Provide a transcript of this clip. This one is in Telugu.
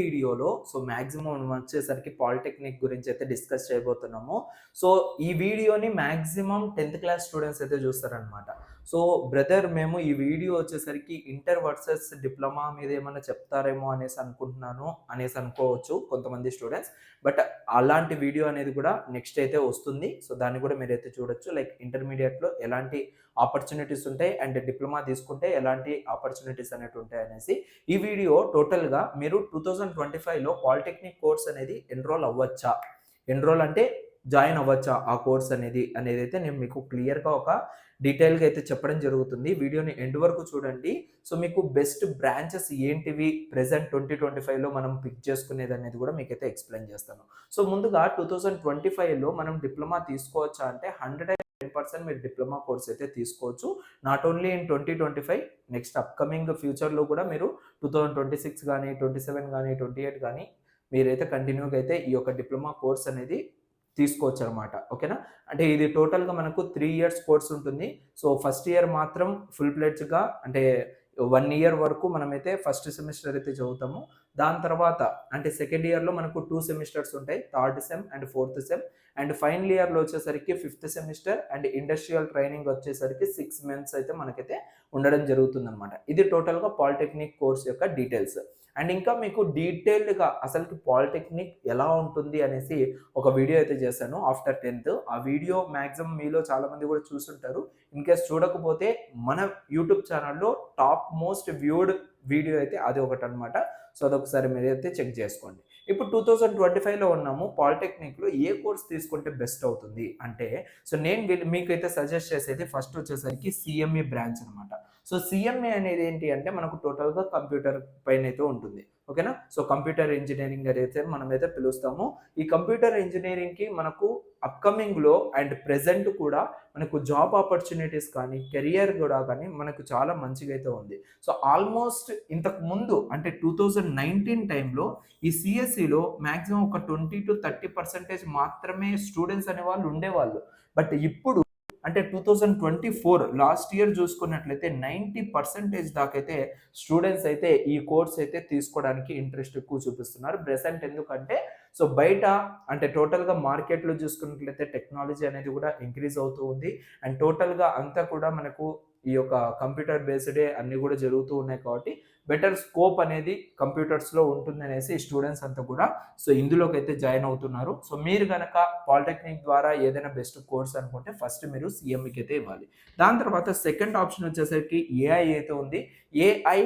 వీడియోలో మాక్సిమం వచ్చేసరికి పాలిటెక్నిక్ గురించి అయితే డిస్కస్ చేయబోతున్నాము. సో ఈ వీడియోని మాక్సిమం 10th క్లాస్ స్టూడెంట్స్ అయితే చూస్తారనమాట. సో బ్రదర్, మేము ఈ వీడియో వచ్చేసరికి ఇంటర్ వర్సెస్ డిప్లొమా మీద ఏమైనా చెప్తారేమో అనేసి అనుకోవచ్చు కొంతమంది స్టూడెంట్స్. బట్ అలాంటి వీడియో అనేది కూడా నెక్స్ట్ అయితే వస్తుంది. సో దాన్ని కూడా మీరైతే చూడొచ్చు. లైక్ ఇంటర్మీడియట్లో ఎలాంటి ఆపర్చునిటీస్ ఉంటాయి అండ్ డిప్లొమా తీసుకుంటే ఎలాంటి ఆపర్చునిటీస్ అనేవి ఉంటాయి అనేసి ఈ వీడియో టోటల్గా మీరు 2025లో పాలిటెక్నిక్ కోర్స్ అనేది ఎన్రోల్ అవ్వచ్చా, ఎన్రోల్ అంటే జాయిన్ అవ్వచ్చా ఆ కోర్స్ అనేది అయితే నేను మీకు క్లియర్గా ఒక డీటెయిల్గా అయితే చెప్పడం జరుగుతుంది. వీడియోని ఎండ్ వరకు చూడండి. సో మీకు బెస్ట్ బ్రాంచెస్ ఏంటివి ప్రెసెంట్ 2025లో మనం పిక్ చేసుకునేది అనేది కూడా మీకైతే ఎక్స్ప్లెయిన్ చేస్తాను. సో ముందుగా 2025లో మనం డిప్లొమా తీసుకోవచ్చా అంటే 110% మీరు డిప్లొమా కోర్స్ అయితే తీసుకోవచ్చు. Not only in 2025, next upcoming ఫ్యూచర్లో కూడా మీరు 2026 కానీ 27 కానీ 28 కానీ మీరైతే కంటిన్యూగా అయితే ఈ యొక్క డిప్లొమా కోర్స్ అనేది తీసుకోవచ్చు అనమాట. ఓకేనా? అంటే ఇది టోటల్గా మనకు 3 years కోర్స్ ఉంటుంది. సో ఫస్ట్ ఇయర్ మాత్రం ఫుల్ ప్లెడ్జ్గా అంటే 1 year వరకు మనమైతే ఫస్ట్ సెమిస్టర్ అయితే చదువుతాము. దాని తర్వాత అంటే సెకండ్ ఇయర్లో మనకు 2 సెమిస్టర్స్ ఉంటాయి, third sem and fourth sem. And final ఇయర్లో వచ్చేసరికి 5th semester and industrial training వచ్చేసరికి 6 months అయితే మనకైతే ఉండడం జరుగుతుంది అనమాట. ఇది టోటల్గా పాలిటెక్నిక్ కోర్స్ యొక్క డీటెయిల్స్. అండ్ ఇంకా మీకు డీటెయిల్డ్గా అసలుకి పాలిటెక్నిక్ ఎలా ఉంటుంది అనేసి ఒక వీడియో అయితే చేశాను ఆఫ్టర్ 10th. ఆ వీడియో మ్యాక్సిమం మీలో చాలామంది కూడా చూసుంటారు. ఇన్ కేస్ చూడకపోతే మన యూట్యూబ్ ఛానల్లో టాప్ మోస్ట్ వ్యూడ్ వీడియో అయితే అది ఒకటి అనమాట. సో అదొకసారి మీరైతే చెక్ చేసుకోండి. ఇప్పుడు 2025లో ఉన్నాము. పాలిటెక్నిక్లో ఏ కోర్స్ తీసుకుంటే బెస్ట్ అవుతుంది అంటే, సో నేను మీకైతే సజెస్ట్ చేసేది ఫస్ట్ వచ్చేసరికి సిఎంఈ బ్రాంచ్ అనమాట. సో సిఎంఏ అనేది ఏంటి అంటే మనకు టోటల్గా కంప్యూటర్ పైన అయితే ఉంటుంది. ఓకేనా? సో కంప్యూటర్ ఇంజనీరింగ్ అయితే మనమైతే పిలుస్తాము. ఈ కంప్యూటర్ ఇంజనీరింగ్కి మనకు అప్కమింగ్లో అండ్ ప్రెజెంట్ కూడా మనకు జాబ్ ఆపర్చునిటీస్ కానీ కెరియర్ కూడా కానీ మనకు చాలా మంచిగా అయితే ఉంది. సో ఆల్మోస్ట్ ఇంతకు ముందు అంటే 2019 టైంలో ఈ సిఎస్సిలో మ్యాక్సిమం ఒక 20-30% మాత్రమే స్టూడెంట్స్ అనే వాళ్ళు ఉండేవాళ్ళు. బట్ ఇప్పుడు అంటే 2024 లాస్ట్ ఇయర్ చూసుకున్నట్లయితే 90% దాకైతే స్టూడెంట్స్ అయితే ఈ కోర్స్ అయితే తీసుకోవడానికి ఇంట్రెస్ట్ ఎక్కువ చూపిస్తున్నారు ప్రెసెంట్. ఎందుకంటే సో బయట అంటే టోటల్గా మార్కెట్లో చూసుకున్నట్లయితే టెక్నాలజీ అనేది కూడా ఇంక్రీజ్ అవుతూ ఉంది. అండ్ టోటల్గా అంతా కూడా మనకు ఈ యొక్క కంప్యూటర్ బేస్డే అన్నీ కూడా జరుగుతూ ఉన్నాయి. కాబట్టి బెటర్ స్కోప్ అనేది కంప్యూటర్స్లో ఉంటుందనేసి స్టూడెంట్స్ అంతా కూడా సో ఇందులోకి అయితే జాయిన్ అవుతున్నారు. సో మీరు కనుక పాలిటెక్నిక్ ద్వారా ఏదైనా బెస్ట్ కోర్స్ అనుకుంటే ఫస్ట్ మీరు సిఎంఈకి అయితే ఇవ్వాలి. దాని తర్వాత సెకండ్ ఆప్షన్ వచ్చేసరికి ఏఐ అయితే ఉంది. ఏఐ